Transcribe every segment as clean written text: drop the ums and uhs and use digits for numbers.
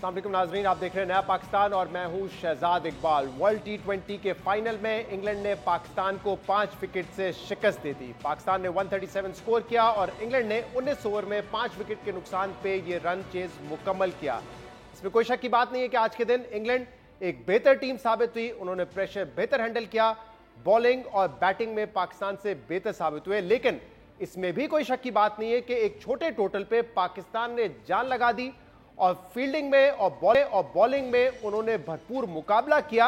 अस्सलाम वालेकुम नाजरीन, आप देख रहे हैं नया पाकिस्तान और मैं हूं शहजाद इकबाल। वर्ल्ड टी20 के फाइनल में इंग्लैंड ने पाकिस्तान को 5 विकेट से शिकस्त दे दी। पाकिस्तान ने 137 स्कोर किया और इंग्लैंड ने 19 ओवर में 5 विकेट के नुकसान पे ये रन चेज मुकम्मल किया। इसमें कोई शक की बात नहीं है कि आज के दिन इंग्लैंड एक बेहतर टीम साबित हुई। उन्होंने प्रेशर बेहतर हैंडल किया, बॉलिंग और बैटिंग में पाकिस्तान से बेहतर साबित हुए। लेकिन इसमें भी कोई शक की बात नहीं है कि एक छोटे टोटल पे पाकिस्तान ने जान लगा दी और फील्डिंग में और बॉलिंग में उन्होंने भरपूर मुकाबला किया।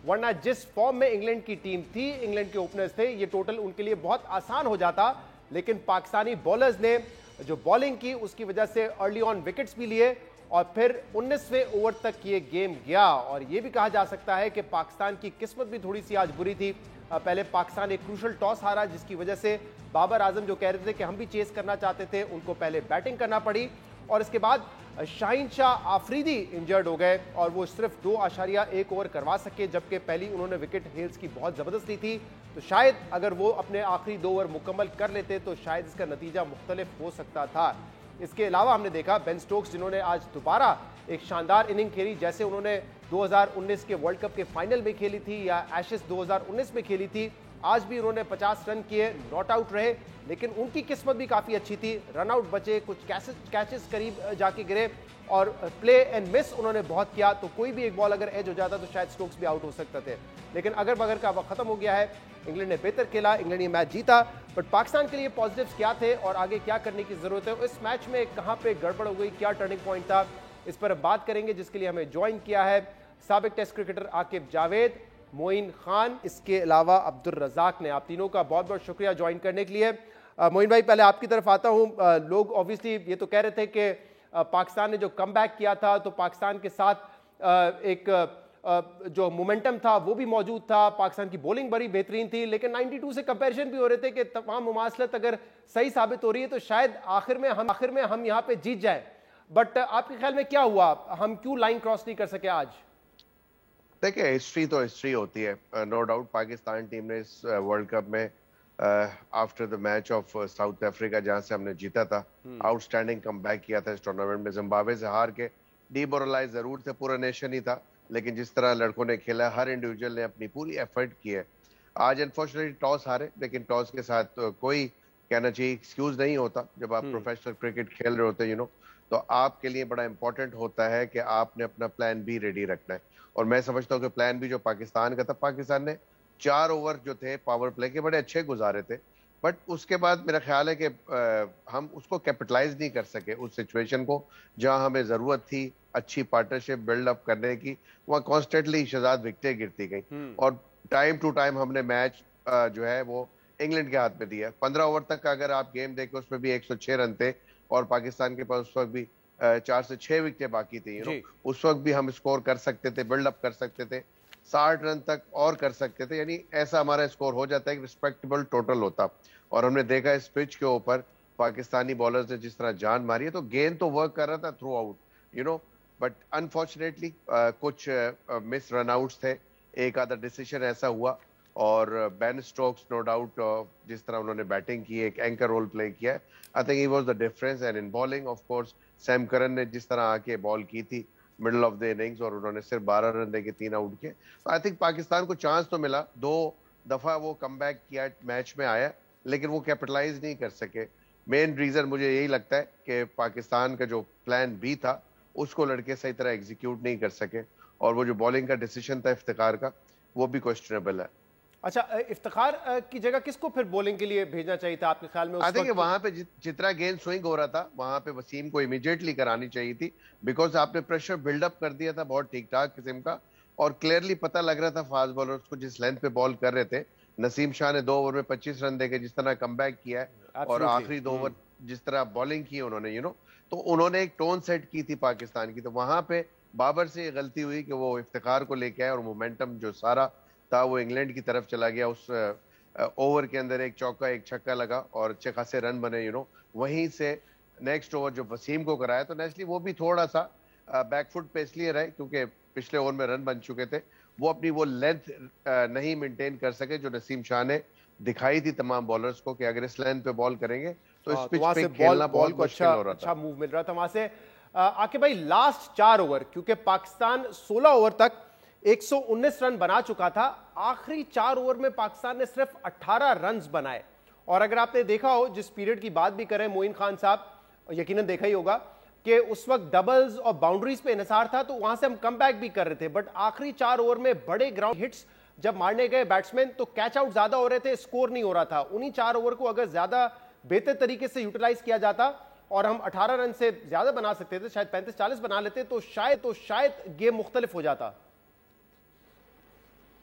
वरना जिस फॉर्म में इंग्लैंड की टीम थी, इंग्लैंड के ओपनर्स थे, ये टोटल उनके लिए बहुत आसान हो जाता। लेकिन पाकिस्तानी बॉलर्स ने जो बॉलिंग की उसकी वजह से अर्ली ऑन विकेट्स भी लिए और फिर 19वें ओवर तक ये गेम गया। और ये भी कहा जा सकता है कि पाकिस्तान की किस्मत भी थोड़ी सी आज बुरी थी। पहले पाकिस्तान एक क्रूशल टॉस हारा, जिसकी वजह से बाबर आजम जो कह रहे थे कि हम भी चेस करना चाहते थे, उनको पहले बैटिंग करना पड़ी। और इसके बाद शाहीन शाह आफरीदी इंजर्ड हो गए और वो सिर्फ 2.1 ओवर करवा सके, जबकि पहली उन्होंने विकेट हेल्स की बहुत ज़बरदस्त ली थी। तो शायद अगर वो अपने आखिरी 2 ओवर मुकम्मल कर लेते तो शायद इसका नतीजा मुख्तलिफ हो सकता था। इसके अलावा हमने देखा बेन स्टोक्स, जिन्होंने आज दोबारा एक शानदार इनिंग खेली, जैसे उन्होंने 2019 के वर्ल्ड कप के फाइनल में खेली थी या एशेस 2019 में खेली थी। आज भी उन्होंने 50 रन किए, नॉट आउट रहे, लेकिन उनकी किस्मत भी काफ़ी अच्छी थी। रन आउट बचे, कुछ कैचेस करीब जाके गिरे और प्ले एंड मिस उन्होंने बहुत किया। तो कोई भी एक बॉल अगर एज हो जाता तो शायद स्टोक्स भी आउट हो सकते थे। लेकिन अगर बगर का वक्त खत्म हो गया है, इंग्लैंड ने बेहतर खेला, इंग्लैंड ये मैच जीता। बट पाकिस्तान के लिए पॉजिटिव्स क्या थे और आगे क्या करने की जरूरत है, इस मैच में कहाँ पे गड़बड़ हो गई, क्या टर्निंग पॉइंट था, इस पर बात करेंगे। जिसके लिए हमें ज्वाइन किया है साबिक टेस्ट क्रिकेटर आकिब जावेद, मोइन खान, इसके अलावा अब्दुल रज़ाक ने। आप तीनों का बहुत बहुत शुक्रिया ज्वाइन करने के लिए। मोइन भाई, पहले आपकी तरफ आता हूं। लोग ऑब्वियसली ये तो कह रहे थे कि पाकिस्तान ने जो कमबैक किया था तो पाकिस्तान के साथ एक जो मोमेंटम था वो भी मौजूद था। पाकिस्तान की बॉलिंग बड़ी बेहतरीन थी, लेकिन 92 से कंपैरिजन भी हो रहे थे कि तमाम मुमासलत अगर सही साबित हो रही है तो शायद आखिर में हम यहाँ पे जीत जाए। बट आपके ख्याल में क्या हुआ, हम क्यों लाइन क्रॉस नहीं कर सके आज? देखिए, हिस्ट्री तो हिस्ट्री होती है। नो डाउट पाकिस्तान टीम ने इस वर्ल्ड कप में after the match of south Africa, जहां से हमने जीता था, आउटस्टैंडिंग कमबैक किया था इस टूर्नामेंट में। जिम्बाब्वे से हार के डीमोरलाइज जरूर थे, पूरा नेशन ही था, लेकिन जिस तरह लड़कों ने खेला, हर इंडिविजुअल ने अपनी पूरी एफर्ट की है। आज अनफॉर्चुनेटली टॉस हारे, लेकिन टॉस के साथ कोई कहना चाहिए एक्सक्यूज नहीं होता। जब आप प्रोफेशनल क्रिकेट खेल रहे होते हैं तो आपके लिए बड़ा इंपॉर्टेंट होता है कि आपने अपना प्लान बी रेडी रखना है। और मैं समझता हूँ कि प्लान बी जो पाकिस्तान का था, पाकिस्तान ने 4 ओवर जो थे पावर प्ले के बड़े अच्छे गुजारे थे, बट उसके बाद मेरा ख्याल है कि हम उसको कैपिटलाइज नहीं कर सके, उस सिचुएशन को जहां हमें जरूरत थी अच्छी पार्टनरशिप बिल्डअप करने की। वहां कॉन्स्टेंटली शहजाद विकेटें गिरती गई और टाइम टू टाइम हमने मैच जो है वो इंग्लैंड के हाथ में दिया। 15 ओवर तक का अगर आप गेम देखें, उसमें भी 106 रन थे और पाकिस्तान के पास उस वक्त भी 4 से 6 विकेटें बाकी थी। उस वक्त भी हम स्कोर कर सकते थे, बिल्डअप कर सकते थे, 60 रन तक और कर सकते थे। यानी ऐसा हमारा स्कोर हो जाता है, एक रिस्पेक्टेबल टोटल होता। और हमने देखा इस पिच के ऊपर पाकिस्तानी बॉलर्स ने जिस तरह जान मारी है, तो गेंद तो वर्क कर रहा था थ्रू आउट बट अनफॉर्चुनेटली कुछ मिस रन आउट्स थे, एक आधा डिसीजन ऐसा हुआ। और बेन स्टोक्स नो डाउट जिस तरह उन्होंने बैटिंग की, एक एंकर रोल प्ले किया, I think he was the difference. And in bowling of course Sam Curran ने जिस तरह आके बॉल की थी मिडिल ऑफ द इनिंग्स और उन्होंने सिर्फ 12 रन देके 3 आउट किए, तो आई थिंक पाकिस्तान को चांस तो मिला। 2 दफा वो कमबैक किया, मैच में आया, लेकिन वो कैपिटलाइज नहीं कर सके। मेन रीजन मुझे यही लगता है कि पाकिस्तान का जो प्लान बी था उसको लड़के सही तरह एग्जीक्यूट नहीं कर सके, और वो जो बॉलिंग का डिसीजन था इफ्तिखार का, वो भी क्वेश्चनेबल है। अच्छा, इफ्तिखार की जगह किसको फिर बॉलिंग के लिए भेजना चाहिए था आपके ख्याल में? आई थिंक वहां पे जितना गेंद स्विंग हो रहा था, वहां पे वसीम को इमीडिएटली करानी चाहिए थी, बिकॉज आपने प्रेशर बिल्डअप कर दिया था बहुत ठीक ठाक किस्म का, और क्लियरली पता लग रहा था फास्ट बॉलर्स को जिस लेंथ पे बॉल कर रहे थे। नसीम शाह ने 2 ओवर में 25 रन देके जिस तरह कमबैक किया है और आखिरी 2 ओवर जिस तरह बॉलिंग की उन्होंने तो उन्होंने एक टोन सेट की थी पाकिस्तान की। तो वहां पे बाबर से गलती हुई कि वो इफ्तिखार को लेके आए और मोमेंटम जो सारा था वो इंग्लैंड की तरफ चला गया। उस ओवर के अंदर एक चौका एक छक्का लगा और अच्छे खासे रन बने वहीं से नेक्स्ट ओवर जो वसीम को कराया, तो नेचुरली वो भी थोड़ा सा बैकफुट पे इसलिए रहे क्योंकि पिछले ओवर में रन बन चुके थे, वो अपनी वो लेंथ नहीं मेंटेन कर सके जो नसीम शाह ने दिखाई थी तमाम बॉलर्स को कि अगर इस लेंथ पे बॉल करेंगे तो इस पिच पे खेलना बहुत मुश्किल हो रहा था। अच्छा मूव मिल रहा था वहां से। आके भाई लास्ट 4 ओवर, क्योंकि पाकिस्तान 16 ओवर तक 119 रन बना चुका था, आखिरी 4 ओवर में पाकिस्तान ने सिर्फ 18 रन बनाए। और अगर आपने देखा हो, जिस पीरियड की बात भी करें मोइन खान साहब, यकीनन देखा ही होगा कि उस वक्त डबल्स और बाउंड्रीज पे इन्हिसार था, तो वहां से हम कम बैक भी कर रहे थे। बट आखिरी 4 ओवर में बड़े ग्राउंड हिट्स जब मारने गए बैट्समैन, तो कैच आउट ज्यादा हो रहे थे, स्कोर नहीं हो रहा था। उन्हीं 4 ओवर को अगर ज्यादा बेहतर तरीके से यूटिलाइज किया जाता और हम 18 रन से ज्यादा बना सकते थे, शायद 35-40 बना लेते, तो शायद गेम मुख्तलिफ हो जाता।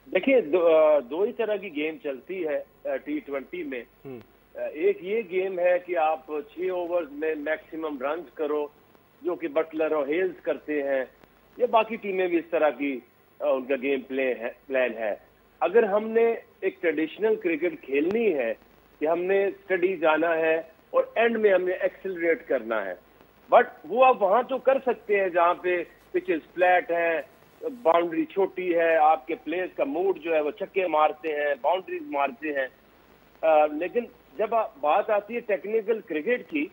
देखिए, दो ही तरह की गेम चलती है T20 में। एक ये गेम है कि आप 6 ओवर्स में मैक्सिमम रन करो, जो कि बटलर और हेल्स करते हैं, या बाकी टीमें भी इस तरह की उनका गेम प्लान है। अगर हमने एक ट्रेडिशनल क्रिकेट खेलनी है कि हमने स्टडी जाना है और एंड में हमने एक्सेलरेट करना है, बट वो आप वहां तो कर सकते हैं जहां पे पिचेस फ्लैट है, बाउंड्री छोटी है, आपके प्लेयर्स का मूड जो है वो छक्के मारते हैं, बाउंड्रीज मारते हैं। लेकिन जब बात आती है टेक्निकल क्रिकेट की,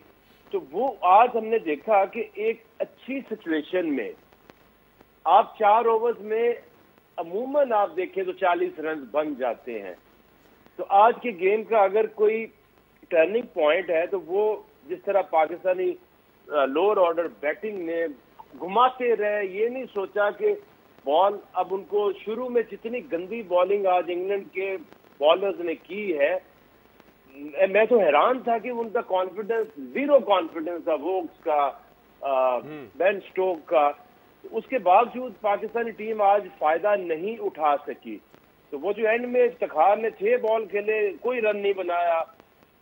तो वो आज हमने देखा कि एक अच्छी सिचुएशन में आप 4 ओवर्स में अमूमन आप देखें तो 40 रन बन जाते हैं। तो आज के गेम का अगर कोई टर्निंग पॉइंट है, तो वो जिस तरह पाकिस्तानी लोअर ऑर्डर बैटिंग ने घुमाते रहे, ये नहीं सोचा कि बॉल अब उनको शुरू में जितनी गंदी बॉलिंग आज इंग्लैंड के बॉलर्स ने की है, मैं तो हैरान था कि उनका कॉन्फिडेंस, जीरो कॉन्फिडेंस था वोक्स का, बेन स्टोक का। उसके बावजूद पाकिस्तानी टीम आज फायदा नहीं उठा सकी। तो वो जो एंड में इफ्तिखार ने 6 बॉल खेले, कोई रन नहीं बनाया,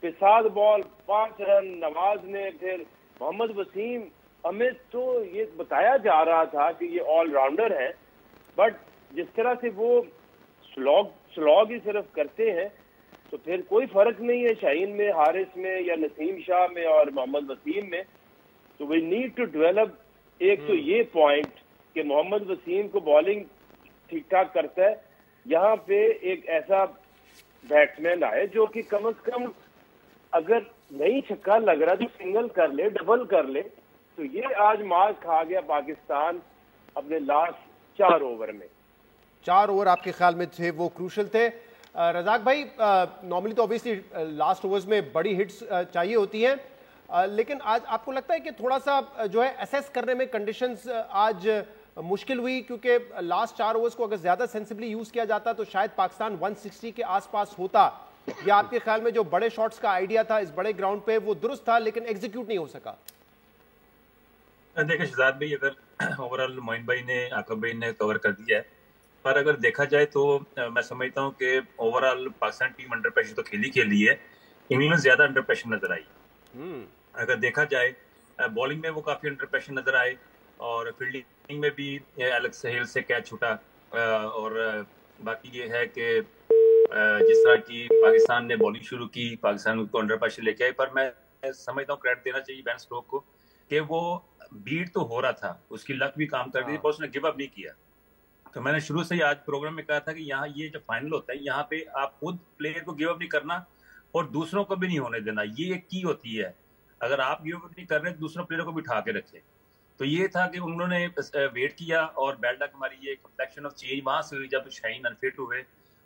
फिर 7 बॉल 5 रन नवाज ने, फिर मोहम्मद वसीम, हमें तो ये बताया जा रहा था कि ये ऑलराउंडर है, बट जिस तरह से वो स्लॉग ही सिर्फ करते हैं, तो फिर कोई फर्क नहीं है शाहीन में, हारिस में, या नसीम शाह में और मोहम्मद वसीम में। तो वी नीड टू डेवलप एक तो ये पॉइंट कि मोहम्मद वसीम को बॉलिंग ठीक ठाक करता है, यहाँ पे एक ऐसा बैट्समैन आए जो कि कम से कम अगर नहीं छक्का लग रहा तो सिंगल कर ले, डबल कर ले। तो ये आज मार खा गया पाकिस्तान अपने लास्ट 4 ओवर में। 4 ओवर आपके ख्याल में थे वो क्रूशल थे। रजाक भाई, नॉर्मली तो ऑब्वियसली लास्ट ओवर्स में बड़ी हिट्स चाहिए होती हैं, लेकिन आज आपको लगता है कि थोड़ा सा जो है असेस करने में कंडीशंस आज मुश्किल हुई, क्योंकि लास्ट 4 ओवर्स को अगर ज्यादा सेंसिबली यूज किया जाता तो शायद पाकिस्तान 160 के आसपास होता, या आपके ख्याल में जो बड़े शॉट्स का आइडिया था इस बड़े ग्राउंड पे वो दुरुस्त था लेकिन एग्जीक्यूट नहीं हो सका? देखिए शहजाद भाई, अगर ओवरऑल मोइन भाई ने, आकब भाई ने कवर कर दिया है, पर अगर देखा जाए तो मैं समझता हूँ कि overall Pakistan team under pressure तो खेली है, इंग्लैंड ज्यादा अंडर प्रेशर नजर आई। अगर देखा जाए बॉलिंग में वो काफी अंडर प्रेशर नजर आए, और फील्डिंग में भी एलेक्स हेल से कैच छूटा। और बाकी ये है कि जिस तरह की पाकिस्तान ने बॉलिंग शुरू की, पाकिस्तान को अंडर प्रेशर लेके आए, पर मैं समझता हूँ क्रेडिट देना चाहिए बेन स्टोक को कि वो बीट तो हो रहा था, उसकी लक भी काम कर रही थी, पर उसने गिव अप नहीं किया। तो मैंने शुरू से ही आज प्रोग्राम में कहा था कि यहाँ ये जो फाइनल होता है, यहाँ पे आप खुद प्लेयर को गिव अप नहीं करना और दूसरों को भी नहीं होने देना, ये एक की होती है। अगर आप गिव अप नहीं कर रहे, दूसरों प्लेयर को भी उठा के रखे। तो ये था कि उन्होंने वेट किया, और बैड लक हमारी ये कंप्लेक्शन ऑफ चेंज वहां से हुई जब शाहीन अनफिट हुए,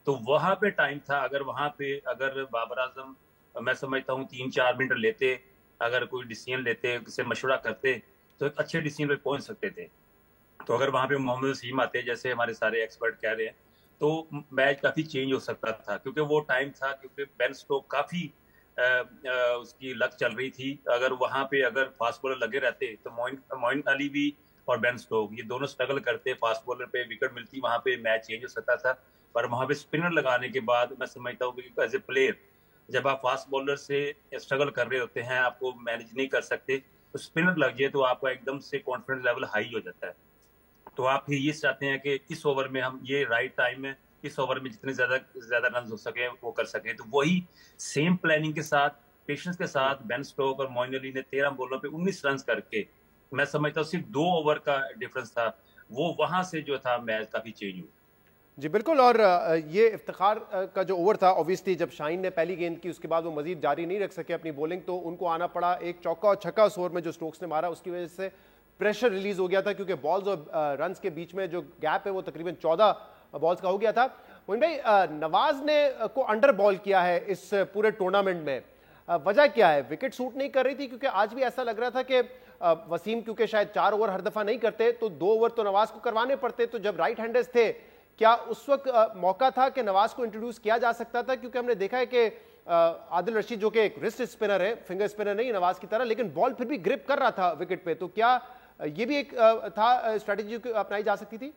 तो वहां पे टाइम था। अगर वहां पे अगर बाबर आजम, मैं समझता हूँ 3-4 मिनट लेते, अगर कोई डिसीजन लेते, किसी मशवरा करते, तो एक अच्छे डिसीजन पे पहुंच सकते थे। तो अगर वहां पे मोहम्मद वसीम आते, जैसे हमारे सारे एक्सपर्ट कह रहे हैं, तो मैच काफी चेंज हो सकता था, क्योंकि वो टाइम था, क्योंकि बेन स्टोक काफी उसकी लक चल रही थी। अगर वहां पे अगर फास्ट बॉलर लगे रहते तो मोइन अली भी और बेन स्टोक ये दोनों स्ट्रगल करते, फास्ट बॉलर पे विकेट मिलती, वहां पे मैच चेंज हो सकता था। पर वहां पे स्पिनर लगाने के बाद मैं समझता हूँ कि एज ए प्लेयर जब आप फास्ट बॉलर से स्ट्रगल कर रहे होते हैं, आपको मैनेज नहीं कर सकते, तो स्पिनर लग जाए तो आपका एकदम से कॉन्फिडेंस लेवल हाई हो जाता है। तो आप फिर ये चाहते हैं कि इस ओवर में हम, ये राइट टाइम है, इस ओवर में जितने ज्यादा रन हो सके वो कर सके। तो वही सेम प्लानिंग के साथ, पेशेंस के साथ बेन स्टोक और मोइन अली ने 13 बॉलों पे 19 रन करके, मैं समझता हूँ सिर्फ 2 ओवर का डिफरेंस था, वो वहां से जो था मैच काफी चेंज हुआ। जी बिल्कुल। और ये इफ्तिखार का जो ओवर था, ऑब्वियसली जब शाहीन ने पहली गेंद की उसके बाद वो मजीद जारी नहीं रख सके अपनी बॉलिंग, तो उनको आना पड़ा एक चौका और छक्का उस ओवर में जो स्टोक्स ने मारा, उसकी वजह से प्रेशर रिलीज हो गया था, क्योंकि बॉल्स और रन्स के बीच में जो गैप है वो तकरीबन 14 बॉल्स का हो गया था। मोइन भाई, नवाज ने को अंडर बॉल किया है इस पूरे टूर्नामेंट में, वजह क्या है? विकेट सूट नहीं कर रही थी? क्योंकि आज भी ऐसा लग रहा था कि वसीम क्योंकि शायद 4 ओवर हर दफा नहीं करते, तो 2 ओवर तो नवाज को करवाने पड़ते। तो जब राइट हैंडर्स थे, क्या उस वक्त मौका था कि नवाज को इंट्रोड्यूस किया जा सकता था? क्योंकि हमने देखा है कि आदिल रशीद जो कि एक रिस्ट स्पिनर है, फिंगर स्पिनर नहीं नवाज की तरह, लेकिन बॉल फिर भी ग्रिप कर रहा था विकेट पे। तो क्या ये भी एक था स्ट्रेटेजी अपनाई जा सकती थी?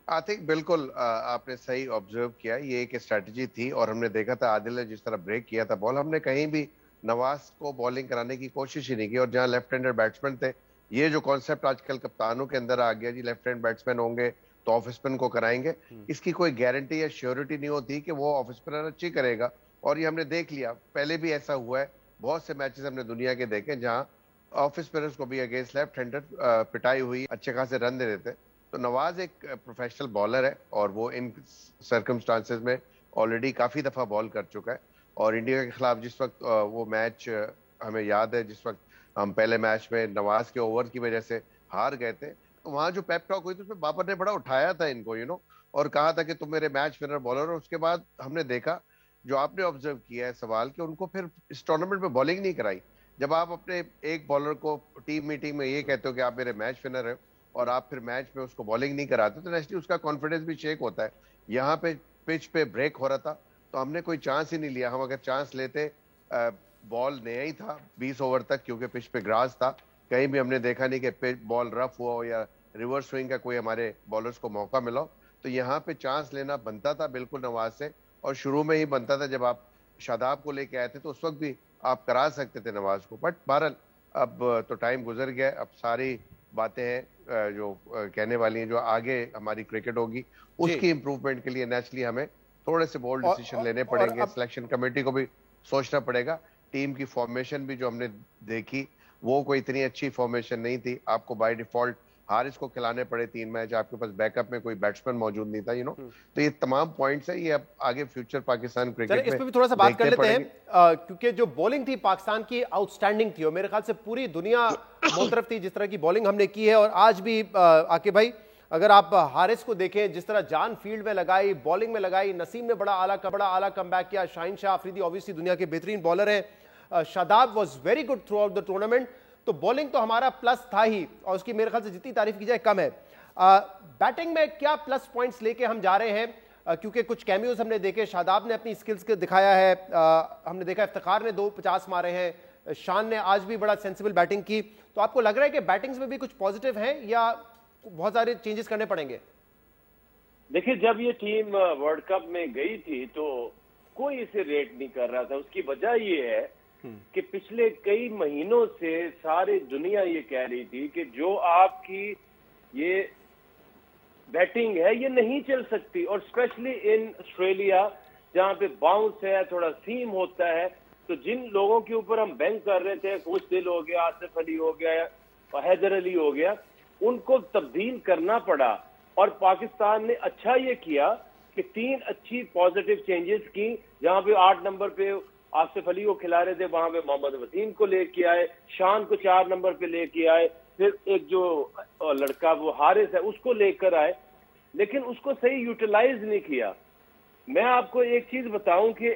आई थिंक बिल्कुल आपने सही ऑब्जर्व किया, ये एक स्ट्रेटजी थी। और हमने देखा था आदिल ने जिस तरह ब्रेक किया था बॉल, हमने कहीं भी नवाज को बॉलिंग कराने की कोशिश ही नहीं की। और जहां लेफ्ट हैंडर बैट्समैन थे, ये जो कॉन्सेप्ट आजकल कप्तानों के अंदर आ गया जी, लेफ्ट हैंड बैट्समैन होंगे तो ऑफ स्पिन को कराएंगे, इसकी कोई गारंटी या श्योरिटी नहीं होती कि वो ऑफ स्पिनर अच्छी करेगा। और ये हमने देख लिया, पहले भी ऐसा हुआ है, बहुत से मैचेस हमने दुनिया के देखे जहां ऑफ स्पिनर्स को भी अगेंस्ट लेफ्ट हैंडर पिटाई हुई, अच्छे खासे रन दे देते। तो नवाज एक प्रोफेशनल बॉलर है और वो इन सर्कमस्टांसेस में ऑलरेडी काफी दफा बॉल कर चुका है। और इंडिया के खिलाफ जिस वक्त वो मैच हमें याद है, जिस वक्त हम पहले मैच में नवाज के ओवर की वजह से हार गए थे, तो वहां जो पेप टॉक हुई थी उसमें बाबर ने बड़ा उठाया था इनको, और कहा था कि तुम मेरे मैच विनर बॉलर हो। उसके बाद हमने देखा, जो आपने ऑब्जर्व किया है सवाल, कि उनको फिर इस टूर्नामेंट में बॉलिंग नहीं कराई। जब आप अपने एक बॉलर को टीम मीटिंग में ये कहते हो कि आप मेरे मैच विनर है और आप फिर मैच में उसको बॉलिंग नहीं कराते, तो नेचुरली उसका कॉन्फिडेंस भी शेक होता है। यहाँ पे पिच पे ब्रेक हो रहा था तो हमने कोई चांस ही नहीं लिया। हम अगर चांस लेते, बॉल नया ही था 20 ओवर तक, क्योंकि पिच पे ग्रास था, कहीं भी हमने देखा नहीं कि बॉल रफ हुआ हो या रिवर्स स्विंग का कोई हमारे बॉलर्स को मौका मिला हो। तो यहाँ पे चांस लेना बनता था बिल्कुल नवाज से, और शुरू में ही बनता था। जब आप शादाब को लेके आए थे तो उस वक्त भी आप करा सकते थे नवाज को, बट बहरहाल अब तो टाइम गुजर गया। अब सारी बातें हैं जो कहने वाली हैं, जो आगे हमारी क्रिकेट होगी उसकी इंप्रूवमेंट के लिए नेचुरली हमें थोड़े से बोल्ड डिसीजन लेने पड़ेंगे। सिलेक्शन कमेटी को भी सोचना पड़ेगा। टीम की फॉर्मेशन भी जो हमने देखी वो कोई इतनी अच्छी फॉर्मेशन नहीं थी। आपको बाय डिफॉल्ट हारिस को खिलाने पड़े 3 मैच, आपके पास बैकअप में कोई बैट्समैन मौजूद नहीं था, तो ये तमाम पॉइंट्स है, ये अब आगे फ्यूचर पाकिस्तान क्रिकेट में इस पे भी थोड़ा सा बात कर लेते हैं, क्योंकि जो बॉलिंग थी पाकिस्तान की आउटस्टैंडिंग थी और मेरे ख्याल से पूरी दुनिया मुतरफ थी जिस तरह की बॉलिंग हमने की है। और आज भी आके भाई, अगर आप हारिस को देखें, जिस तरह जान फील्ड में लगाई, बॉलिंग में लगाई, नसीम ने बड़ा आला कमबैक किया, शाहीन शाह अफरीदी ऑब्वियसली दुनिया के बेहतरीन बॉलर हैं, Shadab was very good through out the tournament. तो बॉलिंग तो हमारा प्लस था ही, और उसकी मेरे ख्याल से जितनी तारीफ की जाए कम है। बैटिंग में क्या प्लस पॉइंट्स लेके हम जा रहे हैं? क्योंकि कुछ कैमियोज हमने देखे, शादाब ने अपनी स्किल्स के दिखाया है, हमने देखा इफ्तिखार ने 250 मारे हैं, शान ने आज भी बड़ा सेंसिबल बैटिंग की। तो आपको लग रहा है कि बैटिंग्स में भी कुछ पॉजिटिव है या बहुत सारे चेंजेस करने पड़ेंगे? देखिए, जब ये टीम वर्ल्ड कप में गई थी तो कोई इसे रेट नहीं कर रहा था। उसकी वजह ये है कि पिछले कई महीनों से सारी दुनिया ये कह रही थी कि जो आपकी ये बैटिंग है ये नहीं चल सकती, और स्पेशली इन ऑस्ट्रेलिया जहां पे बाउंस है, थोड़ा सीम होता है। तो जिन लोगों के ऊपर हम बैंक कर रहे थे, खुश दिल हो गया, आसिफ अली हो गया और हैदर अली हो गया, उनको तब्दील करना पड़ा। और पाकिस्तान ने अच्छा ये किया कि 3 अच्छी पॉजिटिव चेंजेस की। जहां पे 8 नंबर पे आसिफ अली को खिला रहे थे, वहां पे मोहम्मद वसीम को लेके आए, शान को 4 नंबर पे लेके आए, फिर एक जो लड़का वो हारिस है उसको लेकर आए, लेकिन उसको सही यूटिलाइज नहीं किया। मैं आपको एक चीज बताऊं कि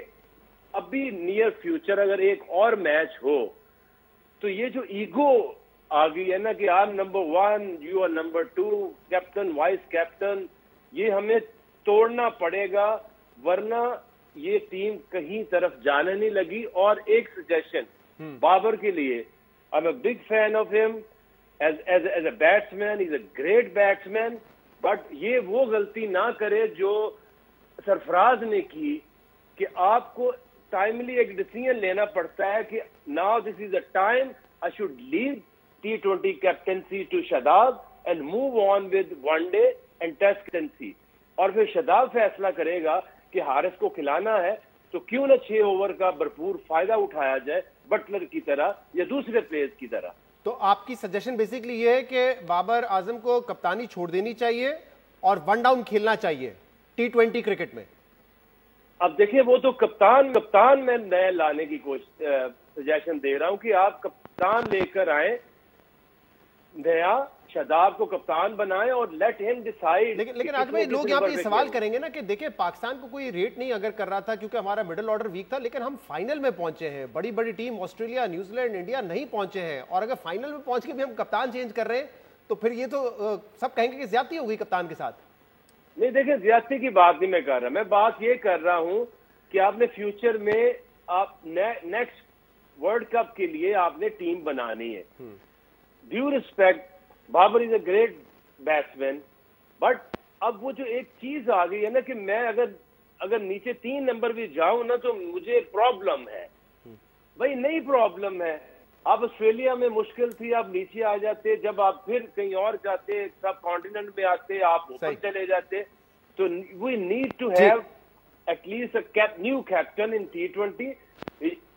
अभी नियर फ्यूचर अगर एक और मैच हो तो ये जो ईगो आ गई है ना कि I am number 1, you are number 2, captain vice captain, ये हमें तोड़ना पड़ेगा, वरना ये टीम कहीं तरफ जाने नहीं लगी। और एक सजेशन बाबर के लिए, I am a big fan of him as a batsman, is a great batsman, but ये वो गलती ना करे जो सरफराज ने की कि आपको टाइमली एक डिसीजन लेना पड़ता है कि now this is a time I should leave T20 captaincy to Shadab and move on with one day and test captaincy. और फिर शादाब फैसला करेगा कि हारिस को खिलाना है तो क्यों ना 6 ओवर का भरपूर फायदा उठाया जाए, बटलर की तरह या दूसरे प्लेयर्स की तरह। तो आपकी सजेशन बेसिकली ये है कि बाबर आजम को कप्तानी छोड़ देनी चाहिए और 1 डाउन खेलना चाहिए T20 क्रिकेट में? अब देखिए, वो तो कप्तान में नए लाने की कोशिश सजेशन दे रहा हूं कि आप कप्तान लेकर आए नया शादाब को कप्तान बनाए और लेट हिम डिसाइड। लेकिन आगे भाई लोग यहाँ पे सवाल करेंगे ना कि देखिए पाकिस्तान को कोई रेट नहीं अगर कर रहा था क्योंकि हमारा मिडिल ऑर्डर वीक था, लेकिन हम फाइनल में पहुंचे हैं। बड़ी बड़ी टीम ऑस्ट्रेलिया, न्यूजीलैंड, इंडिया नहीं पहुंचे हैं, और अगर फाइनल में पहुंच के भी हम कप्तान चेंज कर रहे हैं तो फिर ये तो सब कहेंगे कि ज्यादती हो गई कप्तान के साथ। नहीं देखिए, ज्यादती की बात नहीं मैं कर रहा, मैं बात ये कर रहा हूं कि आपने फ्यूचर में आप नेक्स्ट वर्ल्ड कप के लिए आपने टीम बनानी है। Due respect, Babar is a great batsman, but अब वो जो एक चीज आ गई है ना कि मैं अगर नीचे 3 नंबर भी जाऊं ना तो मुझे प्रॉब्लम है। भाई नहीं प्रॉब्लम है, आप ऑस्ट्रेलिया में मुश्किल थी, आप नीचे आ जाते, जब आप फिर कहीं और जाते, सब कॉन्टिनेंट में आते, आप ऊपर चले जाते, तो we need to have at least a new captain in T20।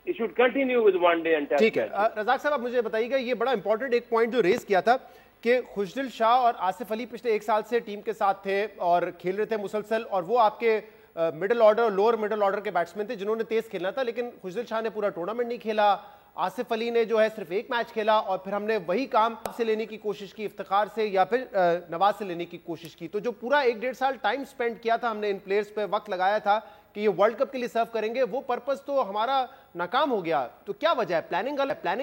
It should continue with one day and test। ठीक है रजाक साहब, आप मुझे बताइएगा, ये बड़ा इंपॉर्टेंट एक पॉइंट जो रेज किया था कि खुशदिल शाह और आसिफ अली पिछले 1 साल से टीम के साथ थे और खेल रहे थे मुसलसल, और वो आपके मिडिल ऑर्डर और लोअर मिडिल ऑर्डर के बैट्समैन थे जिन्होंने तेज खेलना था, लेकिन खुशदिल शाह ने पूरा टूर्नामेंट नहीं खेला, आसिफ अली ने जो है सिर्फ 1 मैच खेला, और फिर हमने वही काम से लेने की कोशिश की, इफ्तिखार से या फिर नवाज से लेने की कोशिश की। तो जो पूरा 1-1.5 साल टाइम स्पेंड किया था हमने, इन प्लेयर्स पे वक्त लगाया था कि ये वर्ल्ड कप के लिए सर्व करेंगे, वो पर्पस तो हमारा नाकाम हो गया। तो क्या वजह है? प्लानिंग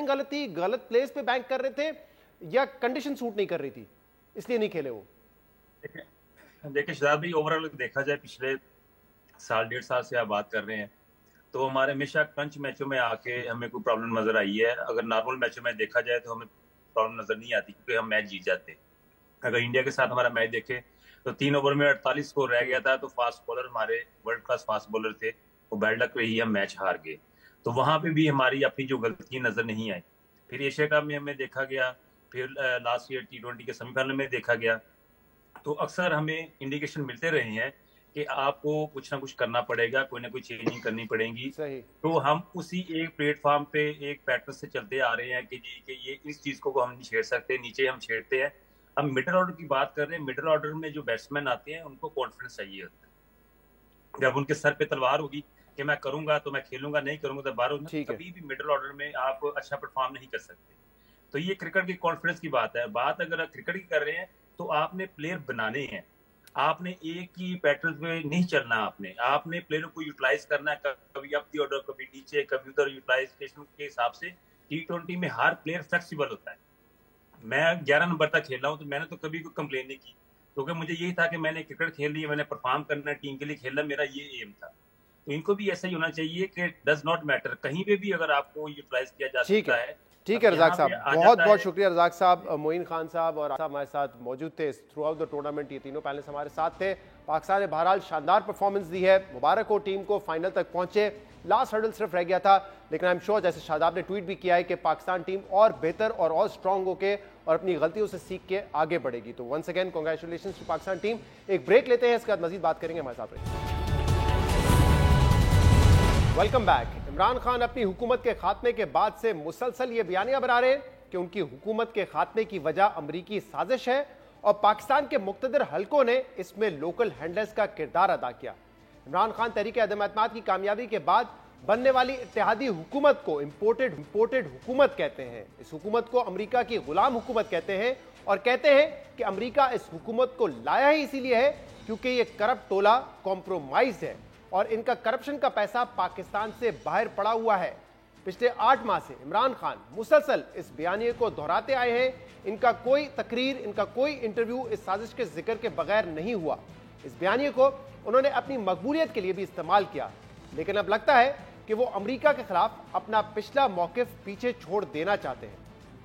गलत थी, गलत प्लेस पे बैंक कर रहे थे, या कंडीशन सूट नहीं कर रही थी इसलिए नहीं खेले वो? देखिए शहजाद भाई, ओवरऑल देखा जाए पिछले साल 1.5 साल से आप बात कर रहे हैं, तो हमारे हमेशा क्रंच मैचों में आके हमें कोई प्रॉब्लम नजर आई है। अगर नॉर्मल मैचों में देखा जाए तो हमें प्रॉब्लम नजर नहीं आती क्योंकि हम मैच जीत जाते। अगर इंडिया के साथ हमारा मैच देखे तो 3 ओवर में 48 स्कोर रह गया था, तो फास्ट बॉलर हमारे वर्ल्ड क्लास फास्ट बॉलर थे, वो बैड लक पे ही हम मैच हार गए। तो वहां पे भी हमारी अपनी जो गलती नजर नहीं आई। फिर एशिया कप में हमें देखा गया, फिर लास्ट ईयर T20 के सेमीफाइनल में देखा गया, तो अक्सर हमें इंडिकेशन मिलते रहे हैं कि आपको कुछ ना कुछ करना पड़ेगा, कोई ना कोई चेंजिंग करनी पड़ेगी। तो हम उसी एक प्लेटफॉर्म पे एक पैटर्न से चलते आ रहे हैं कि जी कि ये इस चीज को हम नहीं छेड़ सकते, नीचे हम छेड़ते हैं। हम मिडिल ऑर्डर की बात कर रहे हैं, मिडिल ऑर्डर में जो बैट्समैन आते हैं उनको कॉन्फिडेंस चाहिए होता है। जब उनके सर पे तलवार होगी कि मैं करूंगा तो मैं खेलूंगा, नहीं करूंगा तो बाहर होगा, कभी भी मिडिल ऑर्डर में आप अच्छा परफॉर्म नहीं कर सकते। तो ये क्रिकेट की कॉन्फिडेंस की बात है। बात अगर क्रिकेट की कर रहे हैं तो आपने प्लेयर बनाने हैं, आपने एक ही पैटर्न पे नहीं चलना, आपने प्लेयरों को यूटिलाइज करना है, कभी अप दी ऑर्डर, कभी नीचे, कभी उधर। यूटिलाइजेशन के हिसाब से T20 में हर प्लेयर फ्लेक्सिबल होता है। मैं 11 नंबर तक खेल रहा हूँ तो मैंने तो कभी कोई कंप्लेन नहीं की, क्योंकि मुझे यही था कि मैंने क्रिकेट खेलनी है, मैंने परफॉर्म करना है, टीम के लिए खेलना, मेरा ये एम था। तो इनको भी ऐसा ही होना चाहिए कि डज नॉट मैटर, कहीं पे भी अगर आपको यूटिलाइज किया जा सकता है। ठीक है रजाक साहब, बहुत बहुत शुक्रिया रजाक साहब। मोइन खान साहब और साहब हमारे साथ मौजूद थे थ्रू आउट द टूर्नामेंट, ये तीनों पैनलिस्ट हमारे साथ थे। पाकिस्तान ने बहरहाल शानदार परफॉर्मेंस दी है, मुबारक हो टीम को, फाइनल तक पहुंचे। लास्ट हर्डल सिर्फ रह गया था, लेकिन आई एम श्योर, जैसे शादाब ने ट्वीट भी किया है, कि पाकिस्तान टीम और बेहतर और स्ट्रांग होके और अपनी गलतियों से सीख के आगे बढ़ेगी। तो once again congratulations to Pakistan team. एक ब्रेक लेते हैं, इसके बाद मजीद बात करेंगे, हमारे साथ रहिए। Welcome back. इमरान खान अपनी हुकूमत के खात्मे के बाद से मुसलसल ये बयानियां बना रहे हैं कि उनकी हुकूमत के खात्मे की वजह अमरीकी साजिश है, और पाकिस्तान के मुख्तदिर हलकों ने इसमें लोकल हैंडलर्स का किरदार अदा किया। इमरान खान तहरीक अदम-ए-एतमाद की कामयाबी के बाद बनने वाली इत्तेहादी हुकूमत को इम्पोर्टेड हुकूमत कहते हैं। इस हुकूमत को अमरीका की गुलाम हुकूमत कहते हैं, और कहते हैं कि अमरीका इस हुकूमत को लाया ही इसीलिए है क्योंकि ये करप्ट टोला कॉम्प्रोमाइज है और इनका करप्शन का पैसा पाकिस्तान से बाहर पड़ा हुआ है। पिछले 8 माह से इमरान खान मुसलसल इस बयानिए को दोहराते आए हैं। इनका कोई तकरीर, इनका कोई इंटरव्यू इस साजिश के जिक्र के बगैर नहीं हुआ। इस बयानिए को उन्होंने अपनी मकबूलियत के लिए भी इस्तेमाल किया, लेकिन अब लगता है कि वो अमेरिका के खिलाफ अपना पिछला मौकिफ पीछे छोड़ देना चाहते हैं।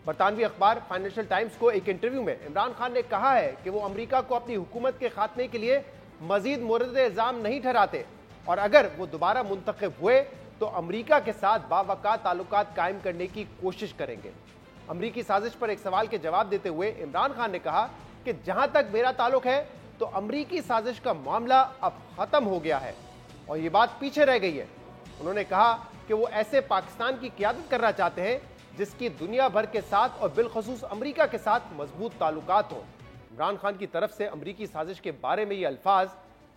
बरतानवी अखबार फाइनेंशियल टाइम्स को एक इंटरव्यू में इमरान खान ने कहा है कि वो अमेरिका को अपनी हुकूमत के खात्मे के लिए मजीद मोरद इल्जाम नहीं ठहराते, और अगर वो दोबारा मुंतखब हुए तो अमेरिका के साथ बावकात ताल्लुकात कायम करने की कोशिश करेंगे। अमरीकी साजिश पर एक सवाल के जवाब देते हुए इमरान खान ने कहा कि जहां तक मेरा ताल्लुक है तो अमरीकी साजिश का मामला अब खत्म हो गया है और ये बात पीछे रह गई है। उन्होंने कहा कि वो ऐसे पाकिस्तान की क़यादत करना चाहते हैं जिसकी दुनिया भर के साथ और बिलखसूस अमरीका के साथ मजबूत ताल्लुकात हो। इमरान खान की तरफ से अमरीकी साजिश के बारे में ये अल्फाज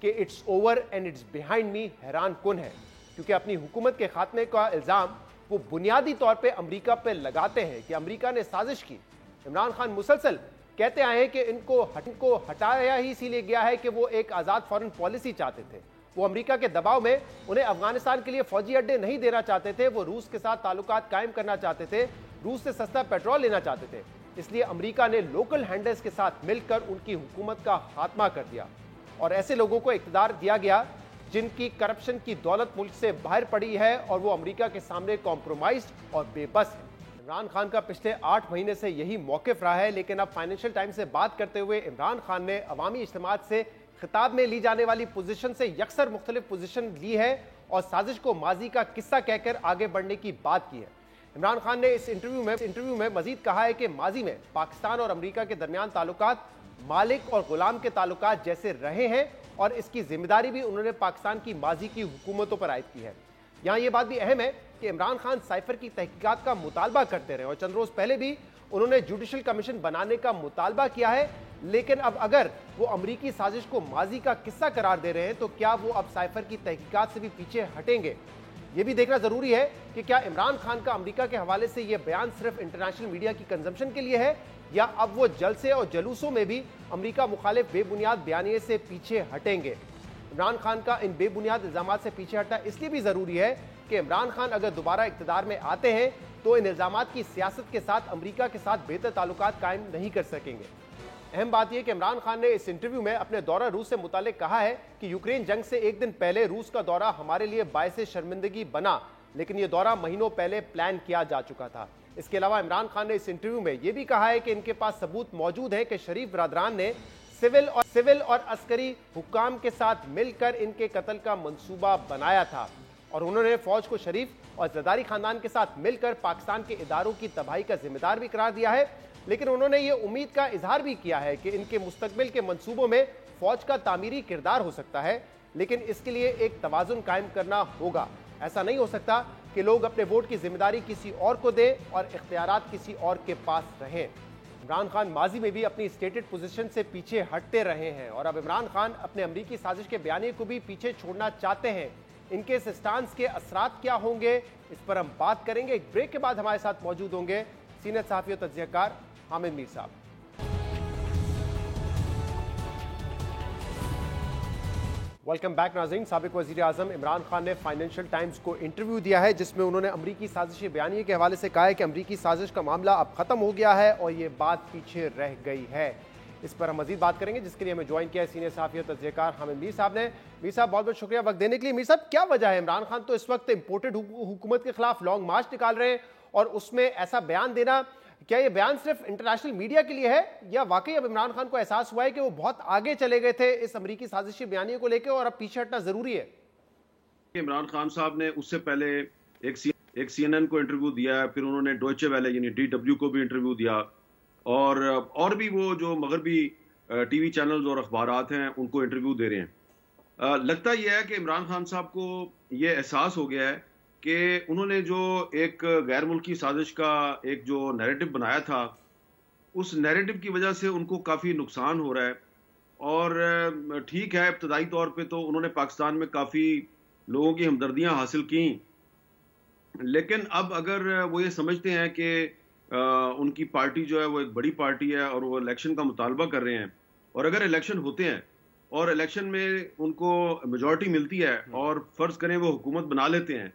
कि it's over and it's behind me हैरान कुन है, क्योंकि अपनी हुकूमत के खात्मे का इल्ज़ाम वो बुनियादी तौर पे अमेरिका पे लगाते हैं कि अमेरिका ने साजिश की। इमरान खान मुसलसल कहते आए हैं कि इनको हटाया ही इसीलिए गया है कि वो एक आज़ाद फॉरेन पॉलिसी चाहते थे। वो अमेरिका के दबाव में उन्हें अफगानिस्तान के लिए फौजी अड्डे नहीं देना चाहते थे, वो रूस के साथ ताल्लुकात कायम करना चाहते थे, रूस से सस्ता पेट्रोल लेना चाहते थे। इसलिए अमेरिका ने लोकल हैंडल्स के साथ मिलकर उनकी हुकूमत का खात्मा कर दिया और ऐसे लोगों को इख्तियार दिया गया जिनकी करप्शन की दौलत मुल्क से बाहर पड़ी है और वो अमेरिका के सामने कॉम्प्रोमाइज्ड और बेबस है। इमरान खान का पिछले 8 महीने से यही मौकिफ रहा है, लेकिन अब फाइनेंशियल टाइम्स से बात करते हुए इमरान खान ने अवामी इज्तिमात से खिताब में ली जाने वाली पोजीशन से यकसर मुख्तलिफ पोजीशन ली है और साजिश को माजी का किस्सा कहकर आगे बढ़ने की बात की है। इमरान खान ने इस इंटरव्यू में मजीद कहा है कि माजी में पाकिस्तान और अमेरिका के दरमियान ताल्लुकात मालिक और गुलाम के ताल्लुकात जैसे रहे हैं और इसकी जिम्मेदारी भी उन्होंने पाकिस्तान की माजी की हुकूमतों पर आयद की है। यहाँ ये बात भी अहम है कि इमरान खान साइफर की तहकीकात का मुतालबा करते रहे और चंद रोज पहले भी उन्होंने जुडिशल कमीशन बनाने का मुतालबा किया है, लेकिन अब अगर वो अमरीकी साजिश को माजी का किस्सा करार दे रहे हैं तो क्या वो अब साइफर की तहकीकात से भी पीछे हटेंगे? ये भी देखना जरूरी है कि क्या इमरान खान का अमेरिका के हवाले से यह बयान सिर्फ इंटरनेशनल मीडिया की कंजम्पशन के लिए है या अब वो जलसे और जलूसों में भी अमेरिका मुखालिफ बेबुनियाद बयानिए से पीछे हटेंगे। इमरान खान का इन बेबुनियाद इल्जामात से पीछे हटना इसलिए भी जरूरी है कि इमरान खान अगर दोबारा इक्तदार में आते हैं तो इन इल्जामात की सियासत के साथ अमेरिका के साथ बेहतर ताल्लुकात कायम नहीं कर सकेंगे। अहम बात यह कि इमरान खान ने इस इंटरव्यू में अपने दौरा रूस से मुतालिक कहा है कि यूक्रेन जंग से एक दिन पहले रूस का दौरा हमारे लिए बायसे शर्मिंदगी बना, लेकिन यह दौरा महीनों पहले प्लान किया जा चुका था। इसके अलावा इमरान खान ने इस इंटरव्यू में यह भी कहा है कि इनके पास सबूत मौजूद है कि शरीफ बरदरान ने सिविल और अस्करी हुक्काम के साथ मिलकर इनके कत्ल का मंसूबा बनाया था और उन्होंने फौज को शरीफ और जरदारी खानदान के साथ मिलकर पाकिस्तान के इदारों की तबाही का जिम्मेदार भी करार दिया है। लेकिन उन्होंने ये उम्मीद का इजहार भी किया है कि इनके मुस्तकबिल के मंसूबों में फौज का तामीरी किरदार हो सकता है, लेकिन इसके लिए एक तवाजुन कायम करना होगा। ऐसा नहीं हो सकता कि लोग अपने वोट की जिम्मेदारी किसी और को दें और इख्तियारात किसी और के पास रहें। इमरान खान माजी में भी अपनी स्टेटेड पोजीशन से पीछे हटते रहे हैं और अब इमरान खान अपने अमरीकी साजिश के बयानिए को भी पीछे छोड़ना चाहते हैं। इनके इस स्टांस के असरात क्या होंगे, इस पर हम बात करेंगे। एक ब्रेक के बाद हमारे साथ मौजूद होंगे सीनियर सहाफ़ी और तज्ज़ियाकार हामिद मीर साहब। वेलकम बैक नाज़रीन। साबिक वज़ीर आज़म इमरान खान ने फाइनेंशियल टाइम्स को इंटरव्यू दिया है जिसमें उन्होंने अमरीकी साजिश बयानिए के हवाले से कहा है कि अमरीकी साजिश का मामला अब ख़त्म हो गया है और ये बात पीछे रह गई है। इस पर हम मजीद बात करेंगे, जिसके लिए हमें ज्वाइन किया है सीनियर सहाफ़ी और तज्ज़ियाकार हामिद मीर साहब ने। मीर साहब बहुत बहुत शुक्रिया वक्त देने के लिए। मीर साहब, क्या वजह है इमरान खान तो इस वक्त इम्पोर्टेड हुकूमत के खिलाफ लॉन्ग मार्च निकाल रहे हैं और उसमें ऐसा बयान देना, क्या ये बयान सिर्फ इंटरनेशनल मीडिया के लिए है या वाकई अब इमरान खान को एहसास हुआ है कि वो बहुत आगे चले गए थे इस अमरीकी साजिशी बयानिए को लेकर और अब पीछे हटना जरूरी है? इमरान खान साहब ने उससे पहले एक CNN को इंटरव्यू दिया है, फिर उन्होंने डॉयचे वेले यानी DW को भी इंटरव्यू दिया और भी वो जो मगरबी टीवी चैनल्स और अखबारात हैं उनको इंटरव्यू दे रहे हैं। लगता यह है कि इमरान खान साहब को ये एहसास हो गया है कि उन्होंने जो एक गैर मुल्की साजिश का एक जो नैरेटिव बनाया था, उस नैरेटिव की वजह से उनको काफ़ी नुकसान हो रहा है। और ठीक है, इब्तदाई तौर पे तो उन्होंने पाकिस्तान में काफ़ी लोगों की हमदर्दियां हासिल की, लेकिन अब अगर वो ये समझते हैं कि उनकी पार्टी जो है वो एक बड़ी पार्टी है और वो इलेक्शन का मुतालबा कर रहे हैं, और अगर इलेक्शन होते हैं और इलेक्शन में उनको मेजॉरिटी मिलती है और फ़र्ज़ करें वो हुकूमत बना लेते हैं,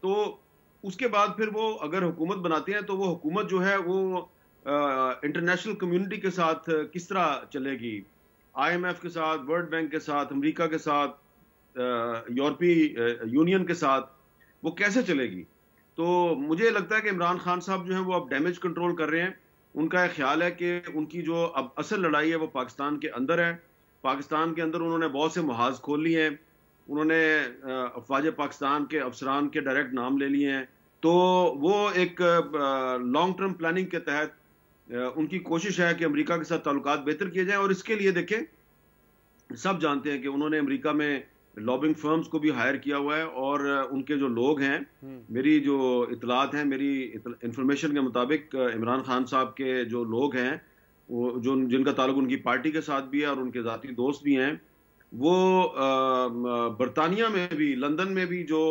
तो उसके बाद फिर वो अगर हुकूमत बनाते हैं तो वो हुकूमत जो है वो इंटरनेशनल कम्युनिटी के साथ किस तरह चलेगी, IMF के साथ, वर्ल्ड बैंक के साथ, अमेरिका के साथ, यूरोपीय यूनियन के साथ, वो कैसे चलेगी? तो मुझे लगता है कि इमरान खान साहब जो है वो अब डैमेज कंट्रोल कर रहे हैं। उनका ख्याल है कि उनकी जो अब असल लड़ाई है वो पाकिस्तान के अंदर है। पाकिस्तान के अंदर उन्होंने बहुत से मुहाज खोल लिए हैं, उन्होंने अफवाज पाकिस्तान के अफसरान के डायरेक्ट नाम ले लिए हैं। तो वो एक लॉन्ग टर्म प्लानिंग के तहत उनकी कोशिश है कि अमेरिका के साथ ताल्लुकात बेहतर किए जाएं, और इसके लिए देखें, सब जानते हैं कि उन्होंने अमेरिका में लॉबिंग फर्म्स को भी हायर किया हुआ है और उनके जो लोग हैं, मेरी जो इतलात हैं, मेरी इंफॉर्मेशन के मुताबिक इमरान खान साहब के जो लोग हैं, वो जो जिनका ताल्लुक उनकी पार्टी के साथ भी है और उनके ज़ाती दोस्त भी हैं, वो बरतानिया में भी, लंदन में भी जो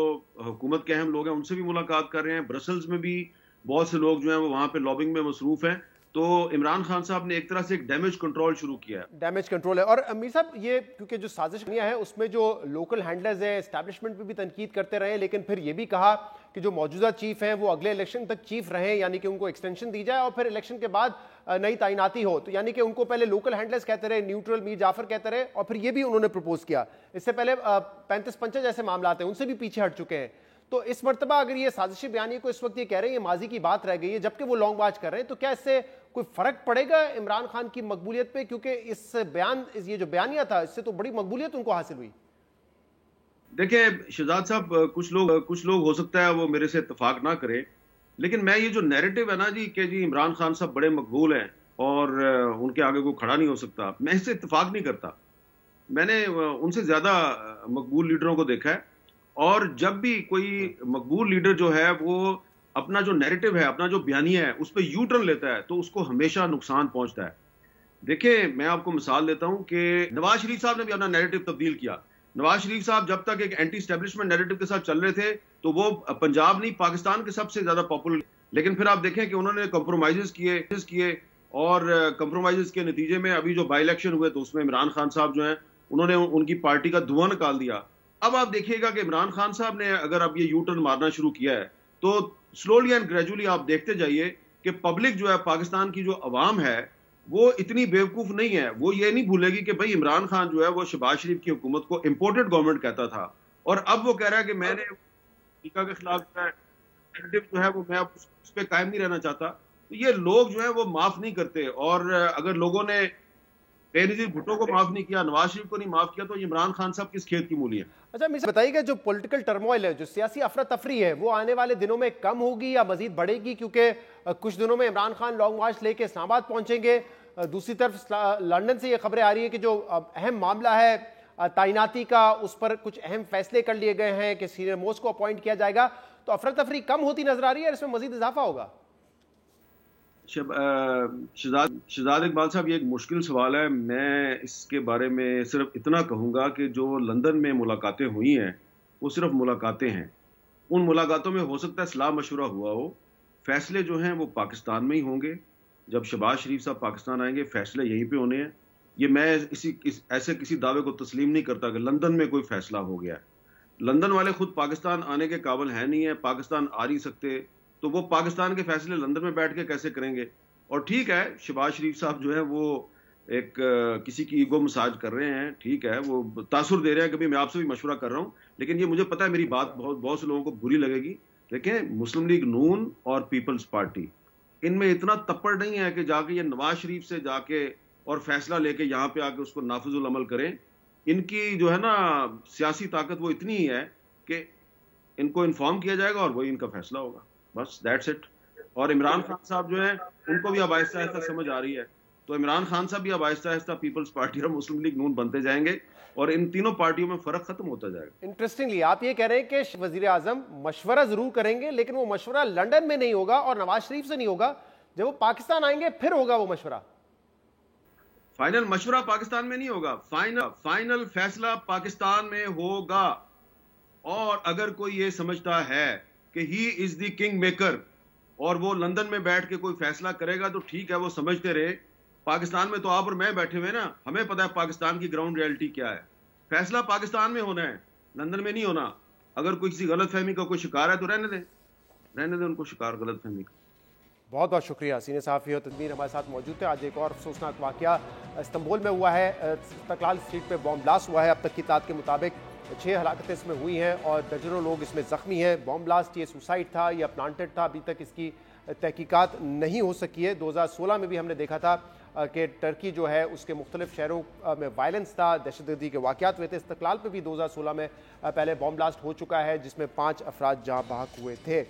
हुकूमत के अहम लोग हैं उनसे भी मुलाकात कर रहे हैं। ब्रसल्स में भी बहुत से लोग जो हैं वो वहाँ पे लॉबिंग में मसरूफ़ हैं। तो इमरान खान साहब ने एक तरह से एक डैमेज कंट्रोल शुरू किया है। डैमेज कंट्रोल है। और अमीर साहब, ये क्योंकि जो साजिश है उसमें जो लोकल हैंडलर्स हैं एस्टैब्लिशमेंट पे भी तनकीद करते रहे, लेकिन फिर ये भी कहा कि जो मौजूदा चीफ हैं वो अगले इलेक्शन तक चीफ रहे, यानी कि उनको एक्सटेंशन दी जाए और फिर इलेक्शन के बाद नई तैनाती हो। तो यानी कि उनको पहले लोकल हैंडलर्स कहते रहे, न्यूट्रल मीर जाफर कहते रहे, और फिर ये भी उन्होंने प्रपोज किया। इससे पहले 35-50 जैसे मामला थे उनसे भी पीछे हट चुके हैं। तो इस मर्तबा अगर ये साजिशी बयानी को इस वक्त ये कह रहे हैं ये माजी की बात रह गई है, जबकि वो लॉन्ग मार्च कर रहे हैं, तो क्या इससे कोई फर्क पड़ेगा इमरान खान की मकबूलियत पे? क्योंकि ये जो बयानिया था इससे तो बड़ी मकबूलियत उनको हासिल हुई। देखिए शहजाद साहब, कुछ लोग हो सकता है वो मेरे से इत्तेफाक ना करें, लेकिन मैं ये जो नैरेटिव है ना जी कि जी इमरान खान साहब बड़े मकबूल हैं और उनके आगे कोई खड़ा नहीं हो सकता, मैं इससे इत्तेफाक नहीं करता। मैंने उनसे ज्यादा मकबूल लीडरों को देखा है, और जब भी कोई मकबूल लीडर जो है वो अपना जो नैरेटिव है, अपना जो बयानिया है, उस पर यू टर्न लेता है तो उसको हमेशा नुकसान पहुंचता है। देखिए मैं आपको मिसाल देता हूं कि नवाज शरीफ साहब ने भी अपना नैरेटिव तब्दील किया। नवाज शरीफ साहब जब तक एक एंटी स्टैब्लिशमेंट नैरेटिव के साथ चल रहे थे तो वो पंजाब नहीं पाकिस्तान के सबसे ज्यादा पॉपुलर, लेकिन फिर आप देखें कि उन्होंने कॉम्प्रोमाइजेस किए और कॉम्प्रोमाइजेस के नतीजे में अभी जो बाई इलेक्शन हुए तो उसमें इमरान खान साहब जो है उन्होंने उनकी पार्टी का धुआं निकाल दिया। अब आप देखिएगा कि इमरान खान साहब ने अगर अब ये यू टर्न मारना शुरू किया है तो स्लोली एंड ग्रेजुअली आप देखते जाइए कि पब्लिक जो है, पाकिस्तान की जो अवाम है, वो इतनी बेवकूफ नहीं है। वो ये नहीं भूलेगी कि भाई इमरान खान जो है वो शहबाज शरीफ की हुकूमत को इंपोर्टेड गवर्नमेंट कहता था, और अब वो कह रहा है कि मैंने अमेरिका के खिलाफ जो है वो मैं उस पर कायम नहीं रहना चाहता। तो ये लोग जो है वो माफ नहीं करते, और अगर लोगों ने बेनजीर भुट्टो को माफ नहीं किया, नवाज शरीफ को नहीं माफ किया, तो इमरान खान साहब किस खेत की मूली है? अच्छा मुझे बताइएगा, जो पॉलिटिकल टर्मोइल है, जो सियासी अफरा तफरी है, वो आने वाले दिनों में कम होगी या मजीद बढ़ेगी? क्योंकि कुछ दिनों में इमरान खान लॉन्ग मार्च लेके इस्लामाबाद पहुंचेंगे। दूसरी तरफ लंदन से ये खबरें आ रही है कि जो अहम मामला है तैनाती का, उस पर कुछ अहम फैसले कर लिए गए हैं कि सीनियर मोस्ट को अपॉइंट किया जाएगा। तो अफरा तफरी कम होती नजर आ रही है, इसमें मजीद इजाफा होगा? शहजाद इकबाल साहब, ये एक मुश्किल सवाल है। मैं इसके बारे में सिर्फ इतना कहूंगा कि जो लंदन में मुलाकातें हुई हैं वो सिर्फ मुलाकातें हैं। उन मुलाकातों में हो सकता है सलाह मशवरा हुआ हो, फैसले जो हैं वो पाकिस्तान में ही होंगे। जब शहबाज शरीफ साहब पाकिस्तान आएंगे फैसले यहीं पे होने हैं। ये मैं ऐसे किसी दावे को तस्लीम नहीं करता कि लंदन में कोई फैसला हो गया। लंदन वाले खुद पाकिस्तान आने के काबिल है नहीं है, पाकिस्तान आ नहीं सकते, तो वो पाकिस्तान के फैसले लंदन में बैठ के कैसे करेंगे? और ठीक है, शहबाज शरीफ साहब जो है वो एक किसी की ईगो मसाज कर रहे हैं, ठीक है, वो तासुर दे रहे हैं कि भाई मैं आपसे भी मशवरा कर रहा हूं, लेकिन ये मुझे पता है मेरी बात बहुत से लोगों को बुरी लगेगी। देखें, मुस्लिम लीग नून और पीपल्स पार्टी, इनमें इतना तप्पड़ नहीं है कि जाके ये नवाज शरीफ से जाके और फैसला लेके यहाँ पे आके उसको नाफिजुल अमल करें। इनकी जो है ना सियासी ताकत वो इतनी ही है कि इनको इन्फॉर्म किया जाएगा और वही इनका फैसला होगा, बस दैट्स इट। और इमरान खान साहब जो है उनको भी अब आहिस्ता आहिस्ता समझ आ रही है, तो इमरान खान साहब भी अब आहिस्ता आहिस्ता पीपल्स पार्टी और मुस्लिम लीग नून बनते जाएंगे और इन तीनों पार्टियों में फर्क खत्म होता जाएगा। इंटरेस्टिंगली आप ये कह रहे हैं कि वजीर आजम मशवरा जरूर करेंगे, लेकिन वो मशवरा लंदन में नहीं होगा और नवाज शरीफ से नहीं होगा, जब वो पाकिस्तान आएंगे फिर होगा वो मशवरा। फाइनल मशवरा पाकिस्तान में नहीं होगा, फाइनल फैसला पाकिस्तान में होगा। और अगर कोई ये समझता है कि he is the king maker और वो लंदन में बैठ के कोई फैसला करेगा तो ठीक है, वो समझते रहे। पाकिस्तान में तो आप और मैं बैठे हुए ना, हमें पता है पाकिस्तान की ग्राउंड रियलिटी क्या है। फैसला पाकिस्तान में होना है, लंदन में नहीं होना। अगर कोई किसी गलतफहमी का कोई शिकार है तो रहने दें उनको शिकार गलतफहमी का। बहुत बहुत शुक्रिया। सीनियर सहाफ़ी और तदमीर हमारे साथ मौजूद थे। आज एक और अफसोसनाक वाक़या इस्तांबुल में हुआ है। इस्तिक़लाल स्ट्रीट पे बॉम्ब ब्लास्ट हुआ है। अब तक की तादाद के मुताबिक 6 हलाकतें इसमें हुई हैं और दर्जनों लोग इसमें ज़ख्मी हैं। बॉम्ब ब्लास्ट ये सुसाइड था या प्लांटेड था, अभी तक इसकी तहकीकात नहीं हो सकी है। 2016 में भी हमने देखा था कि टर्की जो है उसके मुख्तलिफ शहरों में वायलेंस था, दहशतगर्दी के वाक़यात हुए थे। इस्तिक़लाल पर भी 2016 में पहले बॉम्ब ब्लास्ट हो चुका है जिसमें 5 अफराद जहाँ बहक हुए थे।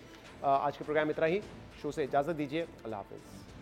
आज के प्रोग्राम इतना ही। शो से इजाज़त दीजिए। अल्लाह हाफ़िज़।